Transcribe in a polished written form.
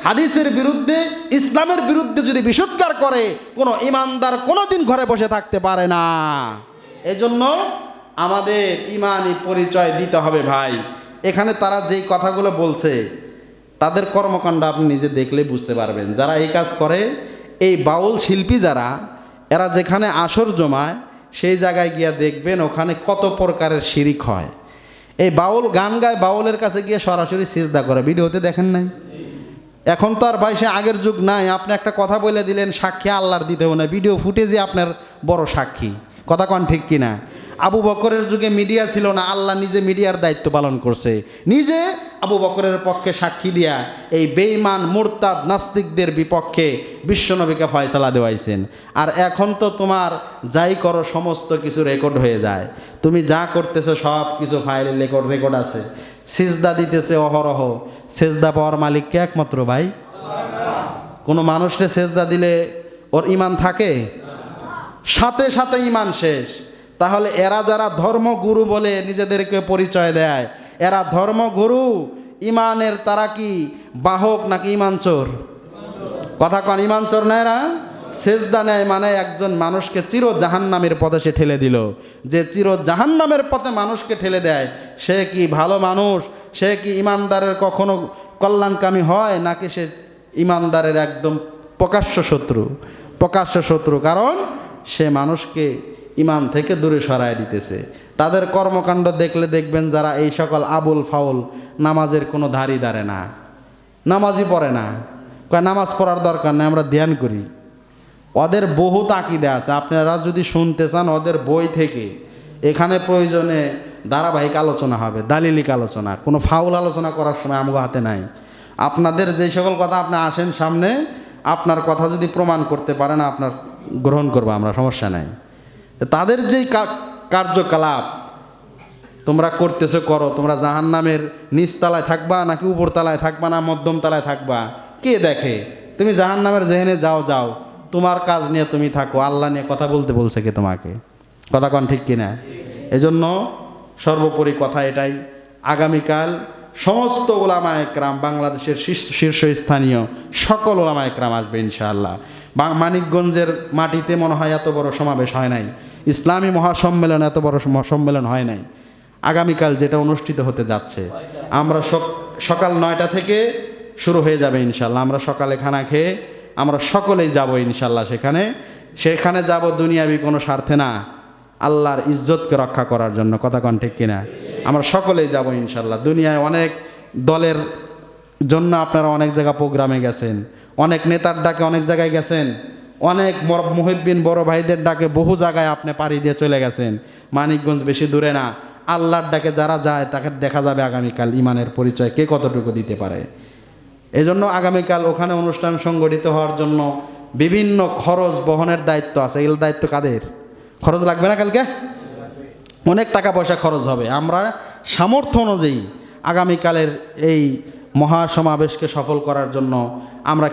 হাদিসের বিরুদ্ধে, ইসলামের বিরুদ্ধে যদি বিশুদ্ধার করে, কোনো ইমানদার কোনোদিন ঘরে বসে থাকতে পারে না। এজন্য আমাদের ইমানি পরিচয় দিতে হবে ভাই। এখানে তারা যেই কথাগুলো বলছে, তাদের কর্মকাণ্ড আপনি নিজে দেখলে বুঝতে পারবেন। যারা এই কাজ করে, এই বাউল শিল্পী যারা, এরা যেখানে আসর জমায়, সেই জায়গায় গিয়ে দেখবেন ওখানে কত প্রকারের শিরিক হয়। এই বাউল গান গায়, বাউলের কাছে গিয়ে সরাসরি সিজদা করে, ভিডিওতে দেখেন নাই? এখন তো আর ভাই সে আগের যুগ নাই, আপনি একটা কথা বলে দিলেন সাক্ষী আল্লাহর দিতেও না, ভিডিও ফুটেজে আপনার বড় সাক্ষী। কথা কন ঠিক কিনা? আবু বকরের যুগে মিডিয়া ছিল না, আল্লাহ নিজে মিডিয়ার দায়িত্ব পালন করছে, নিজে আবু বকরের পক্ষে সাক্ষী দিয়া এই বেঈমান মুরতাদ নাস্তিকদের বিপক্ষে বিশ্বনবীকে ফয়সালা দেওয়াইছেন। আর এখন তো তোমার যাই করো সমস্ত কিছু রেকর্ড হয়ে যায়, তুমি যা করতেছো সব কিছু ফাইলে রেকর্ড আছে। সিজদা দিতেছে অহরহ, সেজদা পাওয়ার মালিককে একমাত্র ভাই। কোনো মানুষকে সেজদা দিলে ওর ইমান থাকে? সাথে সাথে ইমান শেষ। তাহলে এরা যারা ধর্মগুরু বলে নিজেদেরকে পরিচয় দেয়, এরা ধর্মগুরু, ইমানের তারা কি বাহক নাকি ইমান চোর? কথা কন, ইমান চোর না এরা? সেজদা নেয় মানে একজন মানুষকে চির জাহান্নামের পথে সে ঠেলে দিল। যে চির জাহান্নামের পথে মানুষকে ঠেলে দেয়, সে কি ভালো মানুষ? সে কি ইমানদারের কখনো কল্যাণকামী হয়, নাকি সে ইমানদারের একদম প্রকাশ্য শত্রু? প্রকাশ্য শত্রু, কারণ সে মানুষকে ইমান থেকে দূরে সরায় দিতেছে। তাদের কর্মকাণ্ড দেখলে দেখবেন যারা এই সকল আবুল ফাউল, নামাজের কোনো ধারই ধারে না, নামাজই পড়ে না, কয় নামাজ পড়ার দরকার নেই, আমরা ধ্যান করি। ওদের বহুত আকীদা আছে, আপনারা যদি শুনতে চান ওদের বই থেকে, এখানে প্রয়োজনে ধারাবাহিক আলোচনা হবে, দালিলিক আলোচনা, কোনো ফাউল আলোচনা করার সময় আমগো হাতে নাই। আপনাদের যে সকল কথা আপনি আসেন সামনে, আপনার কথা যদি প্রমাণ করতে পারেন আপনার গ্রহণ করবো আমরা, সমস্যা নাই। তাদের যেই কার্যকলাপ তোমরা করতেছো করো, তোমরা জাহান্নামের নিচতলায় থাকবা নাকি উপরতলায় থাকবা না মধ্যম তলায় থাকবা কে দেখে? তুমি জাহান্নামের জেহেনে যাও, তোমার কাজ নিয়ে তুমি থাকো, আল্লাহ নিয়ে কথা বলতে বলছে কে তোমাকে? কথা কন ঠিক কিনা? এজন্য সর্বোপরি কথা এটাই, আগামীকাল সমস্ত ওলামায়ে কেরাম, বাংলাদেশের শীর্ষস্থানীয় সকল ওলামায়ে কেরাম আসবে ইনশাআল্লাহ। মানিকগঞ্জের মাটিতে মনে হয় এত বড় সমাবেশ হয় নাই, ইসলামী মহাসম্মেলন এত বড় সম্মেলন হয় নাই। আগামীকাল যেটা অনুষ্ঠিত হতে যাচ্ছে, আমরা সকাল 9টা থেকে শুরু হয়ে যাবে ইনশাআল্লাহ। আমরা সকালে খানা খেয়ে আমরা সকলেই যাব ইনশাআল্লাহ সেখানে যাব দুনিয়াবি কোনো স্বার্থে না, আল্লাহর ইজ্জতকে রক্ষা করার জন্য। কথা কন ঠিক কিনা? আমরা সকলেই যাব ইনশাআল্লাহ। দুনিয়ায় অনেক দলের জন্য আপনারা অনেক জায়গা প্রোগ্রামে গেছেন, অনেক নেতার ডাকে অনেক জায়গায় গেছেন, অনেক মুহিব্বিন বড় ভাইদের ডাকে বহু জায়গায় আপনি পাড়ি দিয়ে চলে গেছেন। মানিকগঞ্জ বেশি দূরে না, আল্লাহর ডাকে যারা যায় তাকে দেখা যাবে আগামীকাল ইমানের পরিচয় কে কতটুকু দিতে পারে। এজন্য আগামীকাল ওখানে অনুষ্ঠান সংগঠিত হওয়ার জন্য বিভিন্ন খরচ বহনের দায়িত্ব আছে। এগুলো দায়িত্ব কাদের? খরচ লাগবে না? কালকে অনেক টাকা পয়সা খরচ হবে। আমরা সামর্থ্য অনুযায়ী আগামীকালের এই মহাসমাবেশকে সফল করার জন্য আমরা